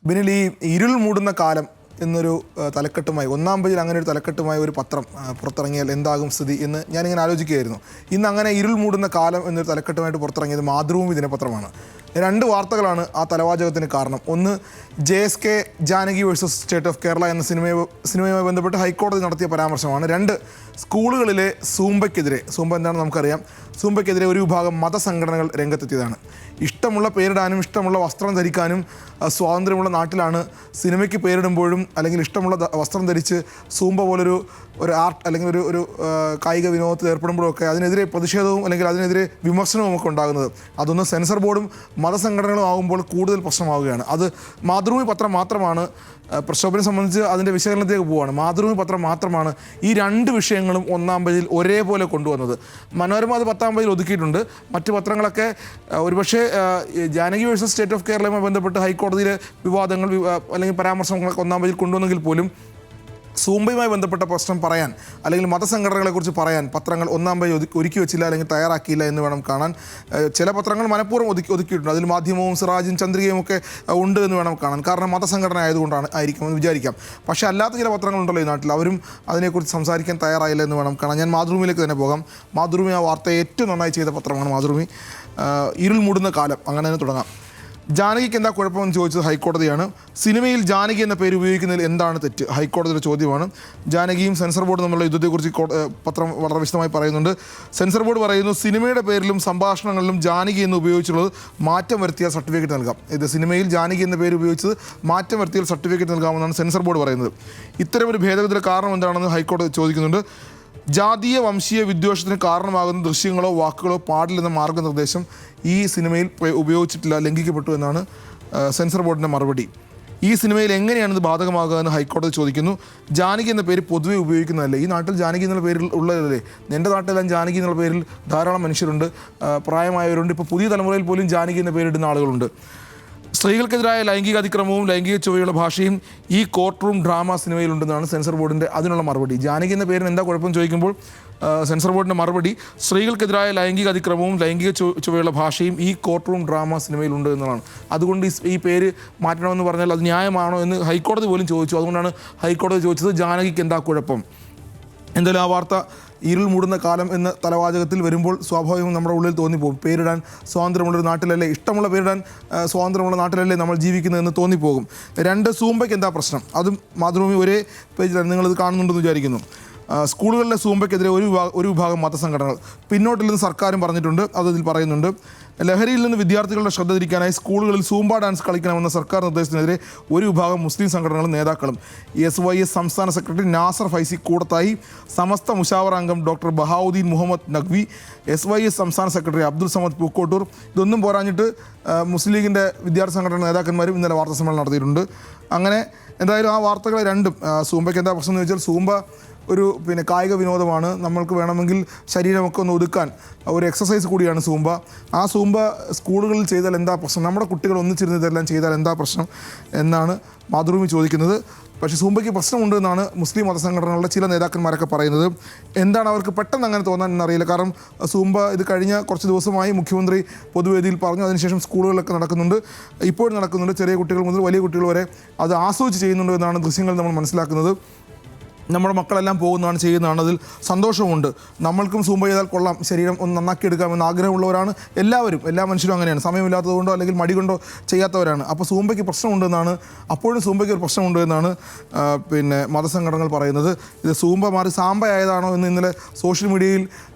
ബിനിൽ, ഈ ഇരുൾ മൂടുന്ന കാലം എന്നൊരു തലക്കെട്ടുമായി, ഒന്നാം പേജിൽ അങ്ങനെ ഒരു തലക്കെട്ടുമായി ഒരു പത്രം പുറത്തിറങ്ങിയാൽ എന്താകും സ്ഥിതി എന്ന് ഞാനിങ്ങനെ ആലോചിക്കുകയായിരുന്നു. ഇന്ന് അങ്ങനെ ഇരുൾ മൂടുന്ന കാലം എന്നൊരു തലക്കെട്ടുമായിട്ട് പുറത്തിറങ്ങിയത് മാതൃഭൂമി ദിനപത്രമാണ്. രണ്ട് വാർത്തകളാണ് ആ തലവാചകത്തിന് കാരണം. ഒന്ന്, JSK Janaki versus state of Kerala എന്ന സിനിമയുമായി ബന്ധപ്പെട്ട് ഹൈക്കോടതി നടത്തിയ പരാമർശമാണ്. രണ്ട്, സ്കൂളുകളിലെ സൂംബയ്ക്കെതിരെ, സൂംബ എന്താണെന്ന് നമുക്കറിയാം, സൂംബയ്ക്കെതിരെ ഒരു വിഭാഗം മതസംഘടനകൾ രംഗത്തെത്തിയതാണ്. ഇഷ്ടമുള്ള പേരിടാനും ഇഷ്ടമുള്ള വസ്ത്രം ധരിക്കാനും സ്വാതന്ത്ര്യമുള്ള നാട്ടിലാണ് സിനിമയ്ക്ക് പേരിടുമ്പോഴും അല്ലെങ്കിൽ ഇഷ്ടമുള്ള വസ്ത്രം ധരിച്ച് സൂംബ പോലൊരു ആർട്ട് അല്ലെങ്കിൽ ഒരു കായിക വിനോദത്തിൽ ഏർപ്പെടുമ്പോഴൊക്കെ അതിനെതിരെ പ്രതിഷേധവും അല്ലെങ്കിൽ അതിനെതിരെ വിമർശനവും ഒക്കെ ഉണ്ടാകുന്നത്. അതൊന്ന് സെൻസർ ബോർഡും മതസംഘടനകളും ആകുമ്പോൾ കൂടുതൽ പ്രശ്നമാവുകയാണ്. അത് മാതൃഭൂമി പത്രം മാത്രമാണ്, പ്രക്ഷോഭനെ സംബന്ധിച്ച് അതിൻ്റെ വിശകലനത്തിലേക്ക് പോവുകയാണ്, മാതൃഭൂമി പത്രം മാത്രമാണ് ഈ രണ്ട് വിഷയങ്ങളും ഒന്നാം പേജിൽ ഒരേപോലെ കൊണ്ടുവന്നത്. മനോരമ അത് 10-ാം പേജിൽ ഒതുക്കിയിട്ടുണ്ട്. മറ്റ് പത്രങ്ങളൊക്കെ ഒരുപക്ഷെ ജാനകി വേഴ്സസ് സ്റ്റേറ്റ് ഓഫ് കേരളയുമായി ബന്ധപ്പെട്ട് ഹൈക്കോടതിയിലെ വിവാദങ്ങൾ അല്ലെങ്കിൽ പരാമർശങ്ങളൊക്കെ 1-ാം പേജിൽ കൊണ്ടുവന്നെങ്കിൽ പോലും സൂംബയുമായി ബന്ധപ്പെട്ട പ്രശ്നം പറയാൻ അല്ലെങ്കിൽ മതസംഘടനകളെക്കുറിച്ച് പറയാൻ പത്രങ്ങൾ 1-ാം പേജ് ഒരുക്കി വെച്ചില്ല അല്ലെങ്കിൽ തയ്യാറാക്കിയില്ല എന്ന് വേണം കാണാൻ. ചില പത്രങ്ങൾ മനഃപൂർവ്വം ഒതുക്കിയിട്ടുണ്ട്. അതിൽ മാധ്യമവും സിറാജും ചന്ദ്രികയും ഒക്കെ ഉണ്ട് എന്ന് വേണം കാണാൻ. കാരണം മതസംഘടന ആയിരിക്കുമെന്ന് വിചാരിക്കാം. പക്ഷേ അല്ലാത്ത ചില പത്രങ്ങളുണ്ടല്ലോ ഈ നാട്ടിൽ, അവരും അതിനെക്കുറിച്ച് സംസാരിക്കാൻ തയ്യാറായില്ല എന്ന് വേണം കാണാൻ. ഞാൻ മാതൃഭൂമിയിലേക്ക് തന്നെ പോകാം. മാതൃഭൂമി ആ വാർത്തയെ ഏറ്റവും നന്നായി ചെയ്ത പത്രമാണ് മാതൃഭൂമി. ഇരുൾ മൂടുന്ന കാലം, അങ്ങനെ തന്നെ തുടങ്ങാം. ജാനകിക്ക് എന്താ കുഴപ്പമെന്ന് ചോദിച്ചത് ഹൈക്കോടതിയാണ്. സിനിമയിൽ ജാനകി എന്ന പേര് ഉപയോഗിക്കുന്നതിൽ എന്താണ് തെറ്റ്? ഹൈക്കോടതിയുടെ ചോദ്യമാണ്. ജാനകിയും സെൻസർ ബോർഡും തമ്മിലുള്ള യുദ്ധത്തെക്കുറിച്ച് പത്രം വളരെ വിശദമായി പറയുന്നുണ്ട്. സെൻസർ ബോർഡ് പറയുന്നു, സിനിമയുടെ പേരിലും സംഭാഷണങ്ങളിലും ജാനകി എന്ന് ഉപയോഗിച്ചുള്ളത് മാറ്റം വരുത്തിയാൽ സർട്ടിഫിക്കറ്റ് നൽകാം. ഇത് സിനിമയിൽ ജാനകി എന്ന പേര് ഉപയോഗിച്ചത് മാറ്റം വരുത്തിയാൽ സർട്ടിഫിക്കറ്റ് നൽകാമെന്നാണ് സെൻസർ ബോർഡ് പറയുന്നത്. ഇത്തരമൊരു ഭേദഗതിയുടെ കാരണം എന്താണെന്ന് ഹൈക്കോടതി ചോദിക്കുന്നുണ്ട്. ജാതീയ വംശീയ വിദ്വേഷത്തിന് കാരണമാകുന്ന ദൃശ്യങ്ങളോ വാക്കുകളോ പാടില്ലെന്ന മാർഗ്ഗനിർദ്ദേശം ഈ സിനിമയിൽ ഉപയോഗിച്ചിട്ടില്ല, ലംഘിക്കപ്പെട്ടു എന്നാണ് സെൻസർ ബോർഡിൻ്റെ മറുപടി. ഈ സിനിമയിൽ എങ്ങനെയാണിത് ബാധകമാകുക എന്ന് ഹൈക്കോടതി ചോദിക്കുന്നു. ജാനകി എന്ന പേര് പൊതുവെ ഉപയോഗിക്കുന്നതല്ലേ? ഈ നാട്ടിൽ ജാനകി എന്നുള്ള പേരിൽ ഉള്ളതല്ലേ? എൻ്റെ നാട്ടിലെല്ലാം ജാനകി എന്നുള്ള പേരിൽ ധാരാളം മനുഷ്യരുണ്ട്, പ്രായമായവരുണ്ട്. ഇപ്പോൾ പുതിയ തലമുറയിൽ പോലും ജാനകി എന്ന പേരിടുന്ന ആളുകളുണ്ട്. സ്ത്രീകൾക്കെതിരായ ലൈംഗിക അതിക്രമവും ലൈംഗിക ചുവയുള്ള ഭാഷയും ഈ കോർട്ട് റൂം ഡ്രാമ സിനിമയിലുണ്ടെന്നാണ് സെൻസർ ബോർഡിൻ്റെ അതിനുള്ള മറുപടി. ജാനകി എന്ന പേരിന് എന്താ കുഴപ്പം ചോദിക്കുമ്പോൾ സെൻസർ ബോർഡിൻ്റെ മറുപടി, സ്ത്രീകൾക്കെതിരായ ലൈംഗിക അതിക്രമവും ലൈംഗിക ചുവയുള്ള ഭാഷയും ഈ കോർട്ട് റൂം ഡ്രാമ സിനിമയിലുണ്ട് എന്നതാണ്. അതുകൊണ്ട് ഈ പേര് മാറ്റണമെന്ന് പറഞ്ഞാൽ അത് ന്യായമാണോ എന്ന് ഹൈക്കോടതി പോലും ചോദിച്ചു. അതുകൊണ്ടാണ് ഹൈക്കോടതി ചോദിച്ചത് ജാനകിക്ക് എന്താ കുഴപ്പം. എന്തായാലും ആ വാർത്ത ഇരുൾ മൂടുന്ന കാലം എന്ന തലവാചകത്തിൽ വരുമ്പോൾ സ്വാഭാവികവും നമ്മുടെ ഉള്ളിൽ തോന്നിപ്പോകും, പേരിടാൻ സ്വാതന്ത്ര്യമുള്ളൊരു നാട്ടിലല്ലേ, ഇഷ്ടമുള്ള പേരിടാൻ സ്വാതന്ത്ര്യമുള്ള നാട്ടിലല്ലേ നമ്മൾ ജീവിക്കുന്നതെന്ന് തോന്നിപ്പോകും. രണ്ട്, സൂംബയ്ക്ക് എന്താ പ്രശ്നം? അതും മാതൃഭൂമി ഒരേ പേജിലാണ്, നിങ്ങളിത് കാണുന്നുണ്ടെന്ന് വിചാരിക്കുന്നു. സ്കൂളുകളിലെ സൂംബയ്ക്കെതിരെ ഒരു വിഭാഗം മതസംഘടനകൾ പിന്നോട്ടില്ലെന്ന് സർക്കാരും പറഞ്ഞിട്ടുണ്ട്. അതിൽ പറയുന്നുണ്ട്, ലഹരിയിൽ നിന്ന് വിദ്യാർത്ഥികളുടെ ശ്രദ്ധ തിരിക്കാനായി സ്കൂളുകളിൽ സൂംബ ഡാൻസ് കളിക്കണമെന്ന സർക്കാർ നിർദ്ദേശത്തിനെതിരെ ഒരു വിഭാഗം മുസ്ലിം സംഘടനകളും നേതാക്കളും. SYS സംസ്ഥാന സെക്രട്ടറി നാസർ ഫൈസി കൂടത്തായി, സമസ്ത മുഷാവറ അംഗം ഡോക്ടർ ബഹാവുദ്ദീൻ മുഹമ്മദ് നഖ്വി, SYS സംസ്ഥാന സെക്രട്ടറി അബ്ദുൾ സമദ് പൂക്കോട്ടൂർ, ഇതൊന്നും പോരാഞ്ഞിട്ട് മുസ്ലിം ലീഗിൻ്റെ വിദ്യാർത്ഥി സംഘടന നേതാക്കന്മാരും ഇന്നലെ വാർത്താ സമ്മേളനം നടത്തിയിട്ടുണ്ട്. അങ്ങനെ എന്തായാലും ആ വാർത്തകളെ രണ്ടും, സൂംബയ്ക്ക് എന്താ പ്രശ്നം എന്ന് വെച്ചാൽ, സൂംബ ഒരു കായിക വിനോദമാണ്. നമ്മൾക്ക് വേണമെങ്കിൽ ശരീരമൊക്കെ ഒന്ന് ഒതുക്കാൻ ഒരു എക്സസൈസ് കൂടിയാണ് സൂംബ. ആ സൂംബ സ്കൂളുകളിൽ ചെയ്താൽ എന്താ പ്രശ്നം? നമ്മുടെ കുട്ടികൾ ഒന്നിച്ചിരുന്ന് ഇതെല്ലാം ചെയ്താൽ എന്താ പ്രശ്നം എന്നാണ് മാതൃഭൂമി ചോദിക്കുന്നത്. പക്ഷേ സൂംബയ്ക്ക് പ്രശ്നമുണ്ട് എന്നാണ് മുസ്ലിം മതസംഘടനകളുടെ ചില നേതാക്കന്മാരൊക്കെ പറയുന്നത്. എന്താണ് അവർക്ക് പെട്ടെന്ന് അങ്ങനെ തോന്നാൻ എന്നറിയില്ല. കാരണം സൂംബ ഇത് കഴിഞ്ഞ കുറച്ച് ദിവസമായി മുഖ്യമന്ത്രി പൊതുവേദിയിൽ പറഞ്ഞു. അതിനുശേഷം സ്കൂളുകളിലൊക്കെ നടക്കുന്നുണ്ട്, ഇപ്പോഴും നടക്കുന്നുണ്ട്. ചെറിയ കുട്ടികൾ മുതൽ വലിയ കുട്ടികൾ വരെ അത് ആസ്വദിച്ച് ചെയ്യുന്നുണ്ട് എന്നാണ് ദൃശ്യങ്ങൾ നമ്മൾ മനസ്സിലാക്കുന്നത്. നമ്മുടെ മക്കളെല്ലാം പോകുന്നതാണ്, ചെയ്യുന്നതാണ്, അതിൽ സന്തോഷമുണ്ട്. നമ്മൾക്കും സൂംബ ചെയ്താൽ കൊള്ളാം, ശരീരം ഒന്ന് നന്നാക്കിയെടുക്കാമെന്ന് ആഗ്രഹമുള്ളവരാണ് എല്ലാവരും. എല്ലാ മനുഷ്യരും അങ്ങനെയാണ്, സമയമില്ലാത്തതുകൊണ്ടോ അല്ലെങ്കിൽ മടി കൊണ്ടോ ചെയ്യാത്തവരാണ്. അപ്പോൾ സൂംബയ്ക്ക് പ്രശ്നമുണ്ടെന്നാണ്, അപ്പോഴും സൂംബയ്ക്ക് ഒരു പ്രശ്നമുണ്ട് എന്നാണ് മതസംഘടനകൾ പറയുന്നത്. ഇത് സൂംബ മാറി സാമ്പയായതാണോ എന്ന് ഇന്നലെ സോഷ്യൽ മീഡിയയിൽ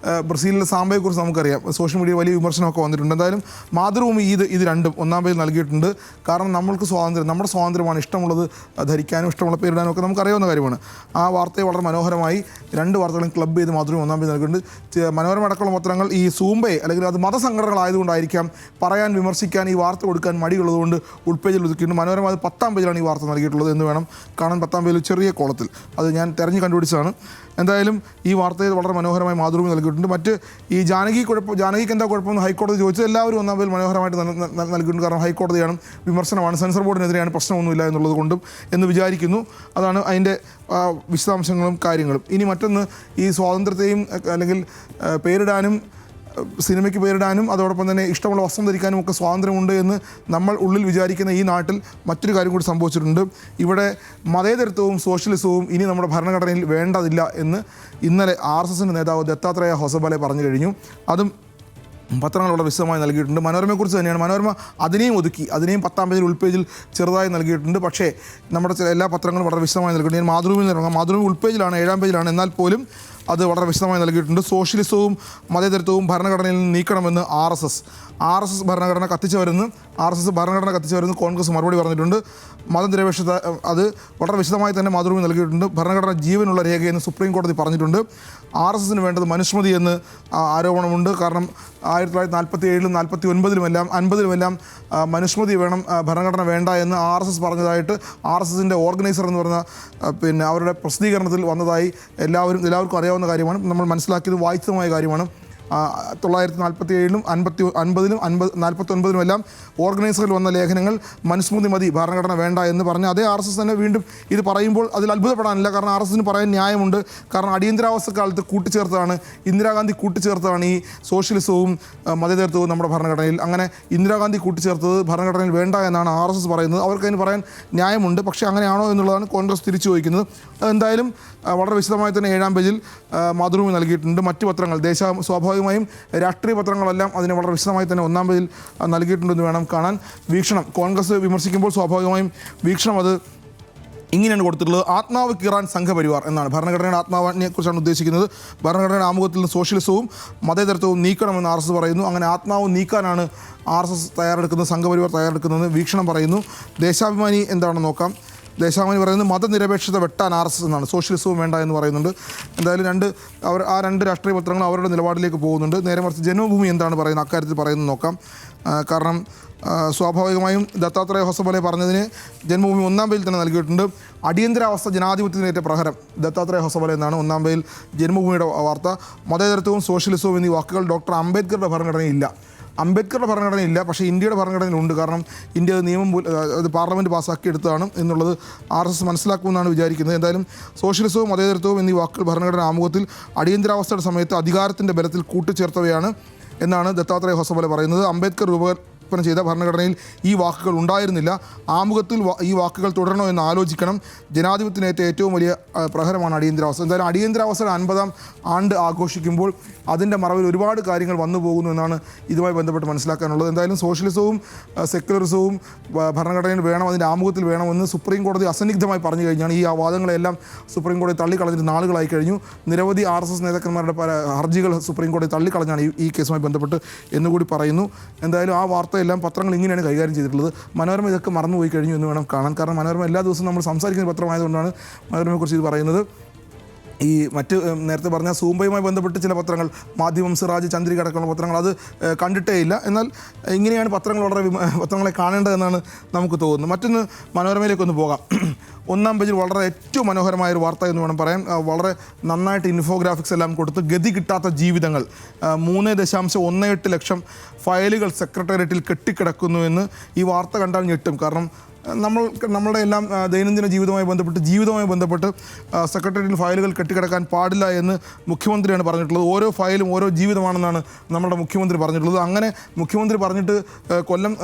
ബ്രസീലിലെ സാമ്പയെക്കുറിച്ച് നമുക്കറിയാം, സോഷ്യൽ മീഡിയ വലിയ വിമർശനമൊക്കെ വന്നിട്ടുണ്ട്. എന്തായാലും മാതൃഭൂമി ഇത് രണ്ടും 1-ാം പേജിൽ നൽകിയിട്ടുണ്ട്. കാരണം നമ്മൾക്ക് സ്വാതന്ത്ര്യം, നമ്മുടെ സ്വാതന്ത്ര്യമാണ്, ഇഷ്ടമുള്ളത് ധരിക്കാനും ഇഷ്ടമുള്ള പേരിടാനും ഒക്കെ നമുക്കറിയാവുന്ന കാര്യമാണ്. ആ വാർത്തയെ വളരെ മനോഹരമായി രണ്ട് വാർത്തകളും ക്ലബ് ചെയ്ത് മാതൃഭൂമി 1-ാം പേജ് നൽകുന്നുണ്ട്. മനോരമ അടക്കമുള്ള പത്രങ്ങൾ ഈ സൂംബയെ അല്ലെങ്കിൽ അത് മതസംഘടനകളായതുകൊണ്ടായിരിക്കാം പറയാൻ, വിമർശിക്കാൻ, ഈ വാർത്ത കൊടുക്കാൻ മടിയുള്ളതുകൊണ്ട് ഉൾപേജിൽ ഒതുക്കിയിട്ടുണ്ട്. മനോരമ അത് 10-ാം പേജിലാണ് ഈ വാർത്ത നൽകിയിട്ടുള്ളത് എന്ന് വേണം കാണാൻ. 10-ാം പേജിൽ ചെറിയ കോളത്തിൽ അത് ഞാൻ തിരഞ്ഞ് കണ്ടുപിടിച്ചതാണ്. എന്തായാലും ഈ വാർത്തയിൽ വളരെ മനോഹരമായി മാതൃഭൂമി നൽകിയിട്ടുണ്ട്. മറ്റ് ഈ ജാനകിക്ക് എന്താ കുഴപ്പമെന്ന് ഹൈക്കോടതി ചോദിച്ചത് എല്ലാവരും 1-ാം പേജിൽ മനോഹരമായിട്ട് നൽകിയിട്ടുണ്ട്. കാരണം ഹൈക്കോടതിയാണ്, വിമർശനമാണ്, സെൻസർ ബോർഡിനെതിരെയാണ്, പ്രശ്നമൊന്നുമില്ല എന്നുള്ളത് കൊണ്ടും എന്ന് വിചാരിക്കുന്നു. അതാണ് അതിൻ്റെ വിശദാംശങ്ങളും കാര്യങ്ങളും. ഇനി മറ്റൊന്ന്, ഈ സ്വാതന്ത്ര്യത്തെയും അല്ലെങ്കിൽ പേരിടാനും സിനിമയ്ക്ക് പേരിടാനും അതോടൊപ്പം തന്നെ ഇഷ്ടമുള്ള വസ്ത്രം ധരിക്കാനും ഒക്കെ സ്വാതന്ത്ര്യമുണ്ട് എന്ന് നമ്മൾ ഉള്ളിൽ വിചാരിക്കുന്ന ഈ നാട്ടിൽ മറ്റൊരു കാര്യം കൂടി സംഭവിച്ചിട്ടുണ്ട്. ഇവിടെ മതേതരത്വവും സോഷ്യലിസവും ഇനി നമ്മുടെ ഭരണഘടനയിൽ വേണ്ടതില്ല എന്ന് ഇന്നലെ RSS നേതാവ് ദത്താത്രേയ ഹൊസബലെ പറഞ്ഞു കഴിഞ്ഞു. അതും പത്രങ്ങൾ വളരെ വിശദമായി നൽകിയിട്ടുണ്ട്. മനോരമയെക്കുറിച്ച് തന്നെയാണ്. മനോരമ അതിനെയും ഒതുക്കി, അതിനെയും 10-ാം പേജിൽ ഉൾപേജിൽ ചെറുതായി നൽകിയിട്ടുണ്ട്. പക്ഷേ നമ്മുടെ എല്ലാ പത്രങ്ങളും വളരെ വിശദമായി നൽകിയിട്ടുണ്ട്. ഞാൻ മാതൃഭൂമിയിൽ ഇറങ്ങാം. മാതൃഭൂമി ഉൾപേജിലാണ്, 7-ാം പേജിലാണ്. എന്നാൽ പോലും അത് വളരെ വിശദമായി നൽകിയിട്ടുണ്ട്. സോഷ്യലിസവും മതേതരത്വവും ഭരണഘടനയിൽ നിന്ന് നീക്കണമെന്ന് RSS ഭരണഘടന കത്തിച്ചവരെന്ന് കോൺഗ്രസ് മറുപടി പറഞ്ഞിട്ടുണ്ട്. മതനിരപേക്ഷത അത് വളരെ വിശദമായി തന്നെ മാതൃഭൂമി നൽകിയിട്ടുണ്ട്. ഭരണഘടന ജീവനുള്ള രേഖയെന്ന് സുപ്രീം കോടതി പറഞ്ഞിട്ടുണ്ട്. RSSന് വേണ്ടത് മനുസ്മൃതി എന്ന് ആരോപണമുണ്ട്. കാരണം 1947-ലും 49-ലുമെല്ലാം 50-ലുമെല്ലാം മനുസ്മൃതി വേണം, ഭരണഘടന വേണ്ട എന്ന് RSS പറഞ്ഞതായിട്ട് RSSൻ്റെ ഓർഗനൈസർ എന്ന് പറഞ്ഞ അവരുടെ പ്രസിദ്ധീകരണത്തിൽ വന്നതായി എല്ലാവർക്കും അറിയാവുന്ന കാര്യമാണ്. നമ്മൾ മനസ്സിലാക്കിയത് വായിച്ചതുമായ കാര്യമാണ്. 1947-ലും 50-ലും 49-ലും എല്ലാം ഓർഗനൈസറിൽ വന്ന ലേഖനങ്ങൾ മനുസ്മൃതി മതി, ഭരണഘടന വേണ്ട എന്ന് പറഞ്ഞ് അതേ RSS തന്നെ വീണ്ടും ഇത് പറയുമ്പോൾ അതിൽ അത്ഭുതപ്പെടാനില്ല. കാരണം RSSന് പറയാൻ ന്യായമുണ്ട്. കാരണം അടിയന്തരാവസ്ഥ കാലത്ത് കൂട്ടിച്ചേർത്തതാണ്, ഇന്ദിരാഗാന്ധി കൂട്ടിച്ചേർത്തതാണ് ഈ സോഷ്യലിസവും മതേതരത്വവും നമ്മുടെ ഭരണഘടനയിൽ. അങ്ങനെ ഇന്ദിരാഗാന്ധി കൂട്ടിച്ചേർത്തത് ഭരണഘടനയിൽ വേണ്ട എന്നാണ് RSS പറയുന്നത്. അവർക്ക് അതിന് പറയാൻ ന്യായമുണ്ട്. പക്ഷേ അങ്ങനെയാണോ എന്നുള്ളതാണ് കോൺഗ്രസ് തിരിച്ചു ചോദിക്കുന്നത്. എന്തായാലും വളരെ വിശദമായി തന്നെ 7-ാം പേജിൽ മാതൃഭൂമി നൽകിയിട്ടുണ്ട്. മറ്റു പത്രങ്ങൾ സ്വാഭാവികമായും രാഷ്ട്രീയ പത്രങ്ങളെല്ലാം അതിനെ വളരെ വിശദമായി തന്നെ 1-ാം പേജിൽ നൽകിയിട്ടുണ്ടെന്ന് വേണം കാണാൻ. വീക്ഷണം കോൺഗ്രസ് വിമർശിക്കുമ്പോൾ സ്വാഭാവികമായും വീക്ഷണം അത് ഇങ്ങനെയാണ് കൊടുത്തിട്ടുള്ളത്. ആത്മാവ് കീറാൻ സംഘപരിവാർ എന്നാണ്. ഭരണഘടനയുടെ ആത്മാവിനെ കുറിച്ചാണ് ഉദ്ദേശിക്കുന്നത്. ഭരണഘടനയുടെ ആമുഖത്തിൽ നിന്ന് സോഷ്യലിസവും മതേതരത്വവും നീക്കണമെന്ന് RSS പറയുന്നു. അങ്ങനെ ആത്മാവ് നീക്കാനാണ് RSS തയ്യാറെടുക്കുന്നത്, സംഘപരിവാർ തയ്യാറെടുക്കുന്നത് വീക്ഷണം പറയുന്നു. ദേശാഭിമാനി എന്താണെന്ന് നോക്കാം. ദേശാഭിമാനി പറയുന്നത് മതനിരപേക്ഷത വെട്ടാൻ RSS എന്നാണ്, സോഷ്യലിസവും വേണ്ട എന്ന് പറയുന്നുണ്ട്. എന്തായാലും രണ്ട് രാഷ്ട്രീയ പത്രങ്ങളും അവരുടെ നിലപാടിലേക്ക് പോകുന്നുണ്ട്. നേരെ മറിച്ച് ജന്മഭൂമി എന്താണ് പറയുന്നത്, അക്കാര്യത്തിൽ പറയുന്നത് നോക്കാം. കാരണം സ്വാഭാവികമായും ദത്താത്രേയ ഹൊസബലെ പറഞ്ഞതിന് ജന്മഭൂമി 1-ാം പേജിൽ തന്നെ നൽകിയിട്ടുണ്ട്. അടിയന്തരാവസ്ഥ ജനാധിപത്യത്തിനേറ്റ പ്രഹരം, ദത്താത്രേയ ഹൊസബലെ എന്നാണ് 1-ാം പേജിൽ ജന്മഭൂമിയുടെ വാർത്ത. മതേതരത്വവും സോഷ്യലിസവും എന്നീ വാക്കുകൾ ഡോക്ടർ അംബേദ്കറുടെ ഭരണഘടനയില്ല. അംബേദ്കറുടെ ഭരണഘടനയില്ല, പക്ഷേ ഇന്ത്യയുടെ ഭരണഘടനയിലുണ്ട്. കാരണം ഇന്ത്യ അത് പാർലമെൻറ്റ് പാസ്സാക്കി എടുത്തതാണ് എന്നുള്ളത് RSS മനസ്സിലാക്കുമെന്നാണ് വിചാരിക്കുന്നത്. എന്തായാലും സോഷ്യലിസവും മതേതരത്വവും എന്നീ വാക്കുകൾ ഭരണഘടന ആമുഖത്തിൽ അടിയന്തരാവസ്ഥയുടെ സമയത്ത് അധികാരത്തിൻ്റെ ബലത്തിൽ കൂട്ടിച്ചേർത്തവയാണ് എന്നാണ് ദത്താത്രേയ ഹൊസബലെ പറയുന്നത്. അംബേദ്കർ രൂപകൽപ്പന ചെയ്ത ഭരണഘടനയിൽ ഈ വാക്കുകൾ ഉണ്ടായിരുന്നില്ല. ആമുഖത്തിൽ ഈ വാക്കുകൾ തുടരണോ എന്ന് ആലോചിക്കണം. ജനാധിപത്യത്തിനേറ്റ ഏറ്റവും വലിയ പ്രഹരമാണ് അടിയന്തരാവസ്ഥ. എന്തായാലും അടിയന്തരാവസ്ഥയുടെ 50-ാം ആണ്ട് ആഘോഷിക്കുമ്പോൾ അതിൻ്റെ മറവിൽ ഒരുപാട് കാര്യങ്ങൾ വന്നു പോകുന്നു എന്നാണ് ഇതുമായി ബന്ധപ്പെട്ട് മനസ്സിലാക്കാനുള്ളത്. എന്തായാലും സോഷ്യലിസവും സെക്യുലറിസവും ഭരണഘടനയിൽ വേണം, അതിൻ്റെ ആമുഖത്തിൽ വേണമെന്ന് സുപ്രീം കോടതി അസന്നിഗ്ധമായി പറഞ്ഞു കഴിഞ്ഞാണ്. ഈ വാദങ്ങളെല്ലാം സുപ്രീം കോടതി തള്ളിക്കളഞ്ഞിട്ട് നാളുകളായി കഴിഞ്ഞു. നിരവധി RSS നേതാക്കന്മാരുടെ പല ഹർജികൾ സുപ്രീം കോടതി തള്ളിക്കളഞ്ഞാണ് ഈ കേസുമായി ബന്ധപ്പെട്ട് എന്നുകൂടി പറയുന്നു. എന്തായാലും ആ വാർത്തയെല്ലാം പത്രങ്ങൾ ഇങ്ങനെയാണ് കൈകാര്യം ചെയ്തിട്ടുള്ളത്. മനോരമ ഇതൊക്കെ മറന്നുപോയി കഴിഞ്ഞു എന്ന് വേണം കാണാൻ. കാരണം മനോരമ എല്ലാ ദിവസവും നമ്മൾ സംസാരിക്കുന്ന പത്രമായതുകൊണ്ടാണ് മനോരമയെക്കുറിച്ച് ഇത് പറയുന്നത്. ഈ മറ്റ് നേരത്തെ പറഞ്ഞ സൂംബയുമായി ബന്ധപ്പെട്ട് ചില പത്രങ്ങൾ, മാധ്യമം, സിറാജ്, ചന്ദ്രിക അടക്കമുള്ള പത്രങ്ങൾ അത് കണ്ടിട്ടേ ഇല്ല. എന്നാൽ ഇങ്ങനെയാണ് പത്രങ്ങളെ കാണേണ്ടതെന്നാണ് നമുക്ക് തോന്നുന്നത്. മറ്റൊന്ന് മനോരമയിലേക്കൊന്ന് പോകാം. 1-ാം പേജിൽ വളരെ ഏറ്റവും മനോഹരമായൊരു വാർത്ത എന്ന് വേണം പറയാൻ. വളരെ നന്നായിട്ട് ഇൻഫോഗ്രാഫിക്സ് എല്ലാം കൊടുത്ത് ഗതി കിട്ടാത്ത ജീവിതങ്ങൾ, 3.18 ലക്ഷം ഫയലുകൾ സെക്രട്ടേറിയറ്റിൽ കെട്ടിക്കിടക്കുന്നു എന്ന് ഈ വാർത്ത കണ്ടാൽ ഞെട്ടും. കാരണം നമ്മളുടെ എല്ലാം ദൈനംദിന ജീവിതവുമായി ബന്ധപ്പെട്ട് സെക്രട്ടേറിയറ്റിൽ ഫയലുകൾ കെട്ടിക്കിടക്കാൻ പാടില്ല എന്ന് മുഖ്യമന്ത്രിയാണ് പറഞ്ഞിട്ടുള്ളത്. ഓരോ ഫയലും ഓരോ ജീവിതമാണെന്നാണ് നമ്മുടെ മുഖ്യമന്ത്രി പറഞ്ഞിട്ടുള്ളത്. അങ്ങനെ മുഖ്യമന്ത്രി പറഞ്ഞിട്ട് കൊല്ലം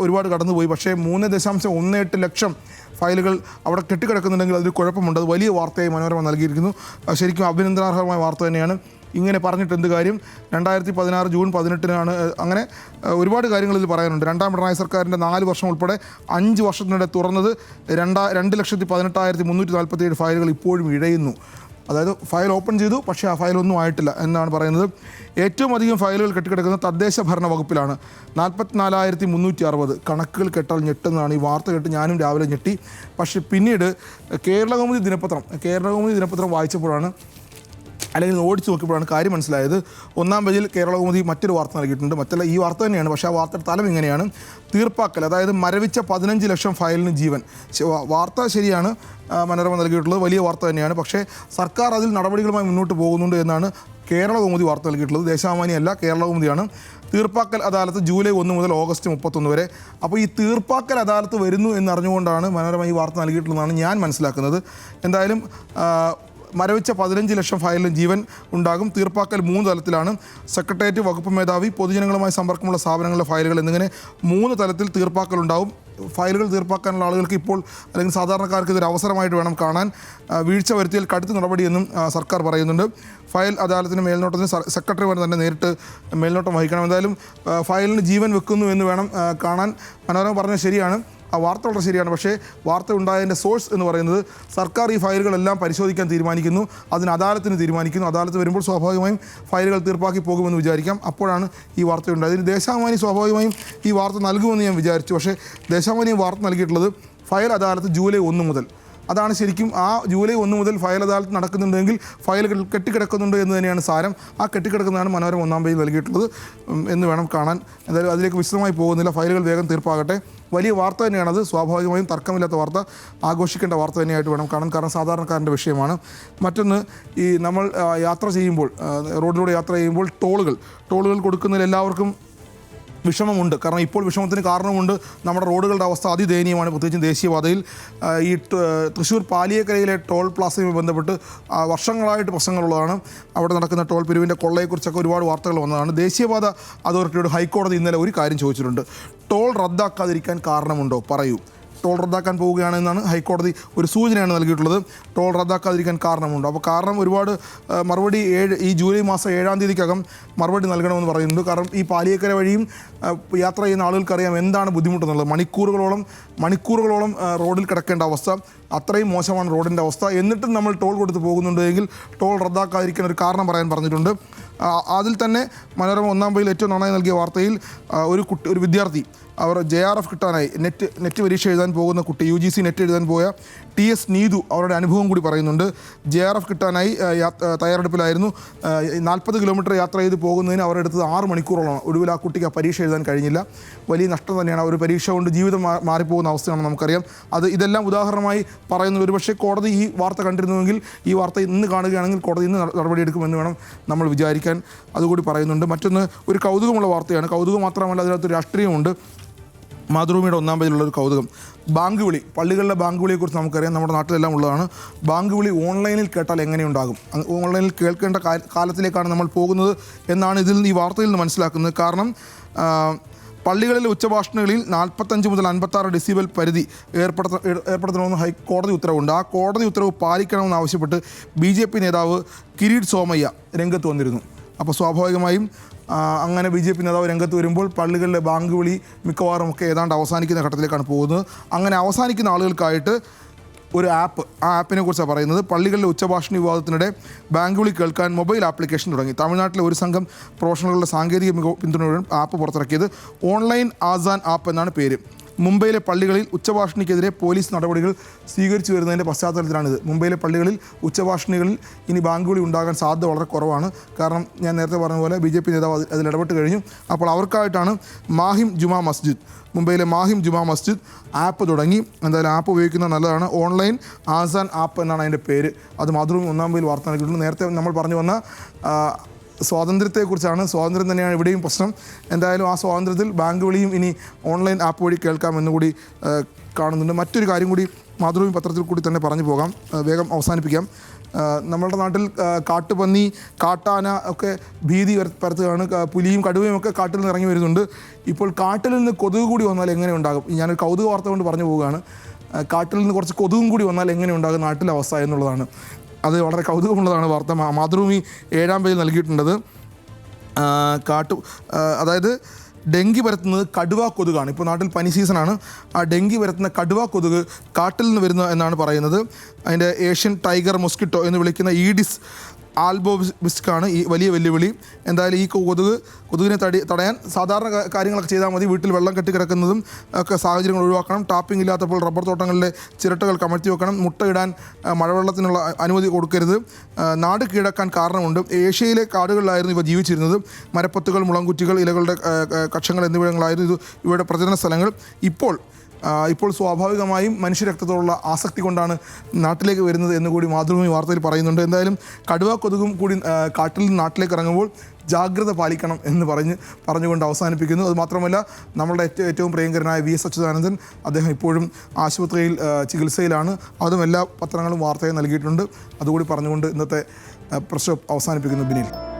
ഒരുപാട് കടന്നുപോയി. പക്ഷേ 3.18 ലക്ഷം ഫയലുകൾ അവിടെ കെട്ടിക്കിടക്കുന്നുണ്ടെങ്കിൽ അതിൽ കുഴപ്പമുണ്ട്. അത് വലിയ വാർത്തയായി മനോരമ നൽകിയിരിക്കുന്നു. ശരിക്കും അഭിനന്ദനാർഹമായ വാർത്ത തന്നെയാണ്. ഇങ്ങനെ പറഞ്ഞിട്ട് എന്ത് കാര്യം? 2016 ജൂൺ 18-നാണ്. അങ്ങനെ ഒരുപാട് കാര്യങ്ങൾ ഇതിൽ പറയാനുണ്ട്. 2-ാം പിണറായി സർക്കാരിൻ്റെ 4 വർഷം ഉൾപ്പെടെ 5 വർഷത്തിനിടെ തുറന്നത് 2,18,347 ഫയലുകൾ ഇപ്പോഴും ഇഴയുന്നു. അതായത് ഫയൽ ഓപ്പൺ ചെയ്തു, പക്ഷേ ആ ഫയലൊന്നും ആയിട്ടില്ല എന്നാണ് പറയുന്നത്. ഏറ്റവും അധികം ഫയലുകൾ കെട്ടിക്കിടക്കുന്നത് തദ്ദേശ ഭരണ വകുപ്പിലാണ്, 44,360. കണക്കുകൾ കേട്ടാൽ ഞെട്ടുന്നതാണ്. ഈ വാർത്ത കേട്ട് ഞാനും രാവിലെ ഞെട്ടി. പക്ഷേ പിന്നീട് കേരളകൗമുദി ദിനപത്രം വായിച്ചപ്പോഴാണ്, അല്ലെങ്കിൽ ഓടിച്ചു നോക്കിയപ്പോഴാണ് കാര്യം മനസ്സിലായത്. 1-ാം പേജിൽ കേരളകൗമുദി മറ്റൊരു വാർത്ത നൽകിയിട്ടുണ്ട്. മറ്റല്ല, ഈ വാർത്ത തന്നെയാണ്, പക്ഷേ ആ വാർത്തയുടെ തലം ഇങ്ങനെയാണ്: തീർപ്പാക്കൽ, അതായത് മരവിച്ച 15 ലക്ഷം ഫയലിന് ജീവൻ. വാർത്ത ശരിയാണ്, മനോരമ നൽകിയിട്ടുള്ളത് വലിയ വാർത്ത തന്നെയാണ്. പക്ഷേ സർക്കാർ അതിൽ നടപടികളുമായി മുന്നോട്ട് പോകുന്നുണ്ട് എന്നാണ് കേരളകൗമുദി വാർത്ത നൽകിയിട്ടുള്ളത്. ദേശാഭിമാനിയല്ല, കേരളകൗമുദിയാണ്. തീർപ്പാക്കൽ അദാലത്ത് ജൂലൈ 1 മുതൽ ഓഗസ്റ്റ് 31 വരെ. അപ്പോൾ ഈ തീർപ്പാക്കൽ അദാലത്ത് വരുന്നു എന്നറിഞ്ഞുകൊണ്ടാണ് മനോരമ ഈ വാർത്ത നൽകിയിട്ടുള്ളതെന്നാണ് ഞാൻ മനസ്സിലാക്കുന്നത്. എന്തായാലും മരവിച്ച 15 ലക്ഷം ഫയലിലും ജീവൻ ഉണ്ടാകും. തീർപ്പാക്കൽ 3 തലത്തിലാണ്. സെക്രട്ടേറിയറ്റ്, വകുപ്പ് മേധാവി, പൊതുജനങ്ങളുമായി സമ്പർക്കമുള്ള സ്ഥാപനങ്ങളിലെ ഫയലുകൾ എന്നിങ്ങനെ 3 തലത്തിൽ തീർപ്പാക്കലുണ്ടാവും. ഫയലുകൾ തീർപ്പാക്കാനുള്ള ആളുകൾക്ക് ഇപ്പോൾ അല്ലെങ്കിൽ സാധാരണക്കാർക്ക് ഇതൊരു അവസരമായിട്ട് വേണം കാണാൻ. വീഴ്ച വരുത്തിയാൽ കടുത്ത നടപടിയെന്നും സർക്കാർ പറയുന്നുണ്ട്. ഫയൽ അദാലത്തിന് മേൽനോട്ടത്തിന് സെക്രട്ടറി തന്നെ നേരിട്ട് മേൽനോട്ടം വഹിക്കണം. എന്തായാലും ഫയലിന് ജീവൻ വെക്കുന്നു എന്ന് വേണം കാണാൻ. മനോരമ പറഞ്ഞത് ശരിയാണ്, ആ വാർത്ത വളരെ ശരിയാണ്. പക്ഷേ വാർത്ത ഉണ്ടായതിൻ്റെ സോഴ്സ് എന്ന് പറയുന്നത് സർക്കാർ ഈ ഫയലുകളെല്ലാം പരിശോധിക്കാൻ തീരുമാനിക്കുന്നു, അതിന് അദാലത്തിന് തീരുമാനിക്കുന്നു. അദാലത്ത് വരുമ്പോൾ സ്വാഭാവികമായും ഫയലുകൾ തീർപ്പാക്കി പോകുമെന്ന് വിചാരിക്കാം. അപ്പോഴാണ് ഈ വാർത്ത ഉണ്ടായത്. ഇതിന് ദേശാഭിമാനി സ്വാഭാവികമായും ഈ വാർത്ത നൽകുമെന്ന് ഞാൻ വിചാരിച്ചു. പക്ഷേ ദേശാഭിമാനി വാർത്ത നൽകിയിട്ടുള്ളത് ഫയൽ അദാലത്ത് ജൂലൈ 1 മുതൽ. അതാണ് ശരിക്കും ആ ജൂലൈ 1 മുതൽ ഫയൽ അദാലത്ത് നടക്കുന്നുണ്ടെങ്കിൽ ഫയലുകൾ കെട്ടിക്കിടക്കുന്നുണ്ട് എന്ന് തന്നെയാണ് സാരം. ആ കെട്ടിക്കിടക്കുന്നതാണ് മനോരമ 1-ാം പേജിൽ നൽകിയിട്ടുള്ളത് എന്ന് വേണം കാണാൻ. എന്തായാലും അതിലേക്ക് വിശദമായി പോകുന്നില്ല. ഫയലുകൾ വേഗം തീർപ്പാകട്ടെ. വലിയ വാർത്ത തന്നെയാണത്. സ്വാഭാവികമായും തർക്കമില്ലാത്ത വാർത്ത, ആഘോഷിക്കേണ്ട വാർത്ത തന്നെയായിട്ട് വേണം കാണാൻ. കാരണം സാധാരണക്കാരൻ്റെ വിഷയമാണ്. മറ്റൊന്ന്, ഈ നമ്മൾ യാത്ര ചെയ്യുമ്പോൾ, റോഡിലൂടെ യാത്ര ചെയ്യുമ്പോൾ ടോളുകൾ കൊടുക്കുന്നതിൽ എല്ലാവർക്കും വിഷമമുണ്ട്. കാരണം ഇപ്പോൾ വിഷമത്തിന് കാരണമുണ്ട്. നമ്മുടെ റോഡുകളുടെ അവസ്ഥ അതിദയനീയമാണ്. പ്രത്യേകിച്ചും ദേശീയപാതയിൽ ഈ തൃശ്ശൂർ പാലിയേക്കരയിലെ ടോൾ പ്ലാസയുമായി ബന്ധപ്പെട്ട് വർഷങ്ങളായിട്ട് പ്രശ്നങ്ങളുള്ളതാണ്. അവിടെ നടക്കുന്ന ടോൾ പിരിവിൻ്റെ കൊള്ളയെക്കുറിച്ചൊക്കെ ഒരുപാട് വാർത്തകൾ വന്നതാണ്. ദേശീയപാത അതോറിറ്റിയോട് ഹൈക്കോടതി ഇന്നലെ ഒരു കാര്യം ചോദിച്ചിട്ടുണ്ട്. ടോൾ റദ്ദാക്കാതിരിക്കാൻ കാരണമുണ്ടോ, പറയൂ. ടോൾ റദ്ദാക്കാൻ പോവുകയാണെന്നാണ് ഹൈക്കോടതി ഒരു സൂചനയാണ് നൽകിയിട്ടുള്ളത്. ടോൾ റദ്ദാക്കാതിരിക്കാൻ കാരണമുണ്ടോ? അപ്പോൾ കാരണം ഒരുപാട് മറുപടി ഈ ജൂലൈ മാസം 7-ാം തീയതിക്കകം മറുപടി നൽകണമെന്ന് പറയുന്നുണ്ട്. കാരണം ഈ പാലിയേക്കര വഴിയും യാത്ര ചെയ്യുന്ന ആളുകൾക്കറിയാം എന്താണ് ബുദ്ധിമുട്ടെന്നുള്ളത്. മണിക്കൂറുകളോളം റോഡിൽ കിടക്കേണ്ട അവസ്ഥ, അത്രയും മോശമാണ് റോഡിൻ്റെ അവസ്ഥ. എന്നിട്ടും നമ്മൾ ടോൾ കൊടുത്ത് പോകുന്നുണ്ടെങ്കിൽ ടോൾ റദ്ദാക്കാതിരിക്കാൻ ഒരു കാരണം പറയാൻ പറഞ്ഞിട്ടുണ്ട്. അതിൽ തന്നെ മനോരമ 1-ാം പേജിൽ ഏറ്റവും നന്നായി നൽകിയ വാർത്തയിൽ ഒരു വിദ്യാർത്ഥി അവർ JRF കിട്ടാനായി നെറ്റ് പരീക്ഷ എഴുതാൻ പോകുന്ന കുട്ടി, UGC നെറ്റ് എഴുതാൻ പോയ TS നീതു അവരുടെ അനുഭവം കൂടി പറയുന്നുണ്ട്. JRF കിട്ടാനായി തയ്യാറെടുപ്പിലായിരുന്നു. 40 കിലോമീറ്റർ യാത്ര ചെയ്ത് പോകുന്നതിന് അവർ എടുത്തത് 6 മണിക്കൂറോളമാണ്. ഒടുവിൽ ആ കുട്ടിക്ക് ആ പരീക്ഷ എഴുതാൻ കഴിഞ്ഞില്ല. വലിയ നഷ്ടം തന്നെയാണ്. ഒരു പരീക്ഷ കൊണ്ട് ജീവിതം മാറിപ്പോകുന്ന അവസ്ഥയാണെന്ന് നമുക്കറിയാം. ഇതെല്ലാം ഉദാഹരണമായി പറയുന്നത്. ഒരുപക്ഷെ കോടതി ഈ വാർത്ത കണ്ടിരുന്നുവെങ്കിൽ, ഈ വാർത്ത ഇന്ന് കാണുകയാണെങ്കിൽ കോടതി ഇന്ന് നടപടിയെടുക്കുമെന്ന് വേണം നമ്മൾ വിചാരിക്കാൻ. അതുകൂടി പറയുന്നുണ്ട്. മറ്റൊന്ന്, ഒരു കൗതുകമുള്ള വാർത്തയാണ്. കൗതുകം മാത്രമല്ല, അതിനകത്ത് രാഷ്ട്രീയമുണ്ട്. മാതൃഭൂമിയുടെ 1-ാം പേജിലുള്ളൊരു കൗതുകം, ബാങ്ക് വിളി. പള്ളികളിലെ ബാങ്ക് വിളിയെക്കുറിച്ച് നമുക്കറിയാം, നമ്മുടെ നാട്ടിലെല്ലാം ഉള്ളതാണ്. ബാങ്ക് വിളി ഓൺലൈനിൽ കേട്ടാൽ എങ്ങനെയുണ്ടാകും? ഓൺലൈനിൽ കേൾക്കേണ്ട കാലത്തിലേക്കാണ് നമ്മൾ പോകുന്നത് എന്നാണ് ഈ വാർത്തയിൽ നിന്ന് മനസ്സിലാക്കുന്നത്. കാരണം പള്ളികളിലെ ഉച്ചഭാഷണങ്ങളിൽ 45 മുതൽ 56 ഡെസിബൽ പരിധി ഏർപ്പെടുത്തണമെന്ന് ഹൈക്കോടതി ഉത്തരവുണ്ട്. ആ കോടതി ഉത്തരവ് പാലിക്കണമെന്ന് ആവശ്യപ്പെട്ട് BJP നേതാവ് കിരീട് സോമയ്യ രംഗത്ത് വന്നിരുന്നു. അപ്പോൾ സ്വാഭാവികമായും അങ്ങനെ BJP നേതാവ് രംഗത്ത് വരുമ്പോൾ പള്ളികളിലെ ബാങ്ക് വിളി മിക്കവാറും ഒക്കെ ഏതാണ്ട് അവസാനിക്കുന്ന ഘട്ടത്തിലേക്കാണ് പോകുന്നത്. അങ്ങനെ അവസാനിക്കുന്ന ആളുകൾക്കായിട്ട് ഒരു ആപ്പ്, ആ ആപ്പിനെ കുറിച്ചാണ് പറയുന്നത്. പള്ളികളിലെ ഉച്ചഭാഷണ വിവാദത്തിനിടെ ബാങ്ക് വിളി കേൾക്കാൻ മൊബൈൽ ആപ്ലിക്കേഷൻ തുടങ്ങി. തമിഴ്നാട്ടിലെ ഒരു സംഘം പ്രൊഫഷണലുകളുടെ സാങ്കേതിക പിന്തുണയോടെ ആപ്പ് പുറത്തിറക്കിയത്. ഓൺലൈൻ ആസാൻ ആപ്പ് എന്നാണ് പേര്. മുംബൈയിലെ പള്ളികളിൽ ഉച്ചഭാഷണിക്കെതിരെ പോലീസ് നടപടികൾ സ്വീകരിച്ചു വരുന്നതിൻ്റെ പശ്ചാത്തലത്തിലാണിത്. മുംബൈയിലെ പള്ളികളിൽ ഉച്ചഭാഷണികളിൽ ഇനി ബാങ്ക് വിളി ഉണ്ടാകാൻ സാധ്യത വളരെ കുറവാണ്. കാരണം ഞാൻ നേരത്തെ പറഞ്ഞ പോലെ BJP നേതാവ് അതിൽ ഇടപെട്ട് കഴിഞ്ഞു. അപ്പോൾ അവർക്കായിട്ടാണ് മുംബൈയിലെ മാഹിം ജുമാ മസ്ജിദ് ആപ്പ് തുടങ്ങി. എന്തായാലും ആപ്പ് ഉപയോഗിക്കുന്നത് നല്ലതാണ്. ഓൺലൈൻ ആസാൻ ആപ്പ് എന്നാണ് അതിൻ്റെ പേര്. അത് മാതൃഭൂമി 1-ാം പേജിൽ വാർത്ത നൽകിയിട്ടുണ്ട്. നേരത്തെ നമ്മൾ പറഞ്ഞു വന്ന സ്വാതന്ത്ര്യത്തെക്കുറിച്ചാണ്. സ്വാതന്ത്ര്യം തന്നെയാണ് ഇവിടെയും പ്രശ്നം. എന്തായാലും ആ സ്വാതന്ത്ര്യത്തിൽ ബാങ്ക് വിളിയും ഇനി ഓൺലൈൻ ആപ്പ് വഴി കേൾക്കാമെന്നുകൂടി കാണുന്നുണ്ട്. മറ്റൊരു കാര്യം കൂടി മാതൃഭൂമി പത്രത്തിൽ കൂടി തന്നെ പറഞ്ഞു പോകാം, വേഗം അവസാനിപ്പിക്കാം. നമ്മളുടെ നാട്ടിൽ കാട്ടുപന്നി, കാട്ടാന ഒക്കെ ഭീതി പരത്തുകയാണ്. പുലിയും കടുവയും ഒക്കെ കാട്ടിൽ നിന്ന് ഇറങ്ങി വരുന്നുണ്ട്. ഇപ്പോൾ കാട്ടിൽ നിന്ന് കൊതുക് കൂടി വന്നാൽ എങ്ങനെ ഉണ്ടാകും? ഞാനൊരു കൗതുക വാർത്ത കൊണ്ട് പറഞ്ഞു പോവുകയാണ്. കാട്ടിൽ നിന്ന് കുറച്ച് കൊതുകും കൂടി വന്നാൽ എങ്ങനെ ഉണ്ടാകും നാട്ടിലെ അവസ്ഥ എന്നുള്ളതാണ്. അത് വളരെ കൗതുകമുള്ളതാണ് വാർത്ത. മാതൃഭൂമി 7-ാം പേജിൽ നൽകിയിട്ടുള്ളത്. അതായത് ഡെങ്കി പരത്തുന്നത് കടുവ കൊതുകാണ്. ഇപ്പോൾ നാട്ടിൽ പനി സീസണാണ്. ആ ഡെങ്കി പരത്തുന്ന കടുവ കൊതുക് കാട്ടിൽ നിന്ന് വരുന്ന എന്നാണ് പറയുന്നത്. അതിൻ്റെ ഏഷ്യൻ ടൈഗർ മൊസ്കിറ്റോ എന്ന് വിളിക്കുന്ന ഈഡിസ് ആൽബോബിസ്ക്കാണ് ഈ വലിയ വെല്ലുവിളി. എന്തായാലും ഈ കൊതുകിനെ തടയാൻ സാധാരണ കാര്യങ്ങളൊക്കെ ചെയ്താൽ മതി. വീട്ടിൽ വെള്ളം കെട്ടിക്കിടക്കുന്നതും ഒക്കെ സാഹചര്യങ്ങൾ ഒഴിവാക്കണം. ടാപ്പിംഗ് ഇല്ലാത്തപ്പോൾ റബ്ബർ തോട്ടങ്ങളിലെ ചിരട്ടകൾ കമഴ്ത്തി വെക്കണം. മുട്ടയിടാൻ മഴവെള്ളത്തിനുള്ള അനുമതി കൊടുക്കരുത്. നാട് കീഴടക്കാൻ കാരണമുണ്ട്. ഏഷ്യയിലെ കാടുകളിലായിരുന്നു ഇവ ജീവിച്ചിരുന്നത്. മരപ്പത്തുകൾ, മുളങ്കുറ്റികൾ, ഇലകളുടെ കക്ഷങ്ങൾ എന്നിവിടങ്ങളായിരുന്നു ഇവയുടെ പ്രജനന സ്ഥലങ്ങൾ. ഇപ്പോൾ ഇപ്പോൾ സ്വാഭാവികമായും മനുഷ്യരക്തത്തോടുള്ള ആസക്തി കൊണ്ടാണ് നാട്ടിലേക്ക് വരുന്നത് എന്ന് കൂടി മാതൃഭൂമി വാർത്തയിൽ പറയുന്നുണ്ട്. എന്തായാലും കടുവ കൊതുകും കൂടി കാട്ടിൽ നിന്ന് നാട്ടിലേക്ക് ഇറങ്ങുമ്പോൾ ജാഗ്രത പാലിക്കണം എന്ന് പറഞ്ഞുകൊണ്ട് അവസാനിപ്പിക്കുന്നു. അതുമാത്രമല്ല, നമ്മളുടെ ഏറ്റവും പ്രിയങ്കരനായ വി എസ് അച്യുതാനന്ദൻ അദ്ദേഹം ഇപ്പോഴും ആശുപത്രിയിൽ ചികിത്സയിലാണ്. അതും എല്ലാ പത്രങ്ങളും വാർത്തയും നൽകിയിട്ടുണ്ട്. അതുകൂടി പറഞ്ഞുകൊണ്ട് ഇന്നത്തെ പ്രസ് അവസാനിപ്പിക്കുന്നു. ബിനിൽ.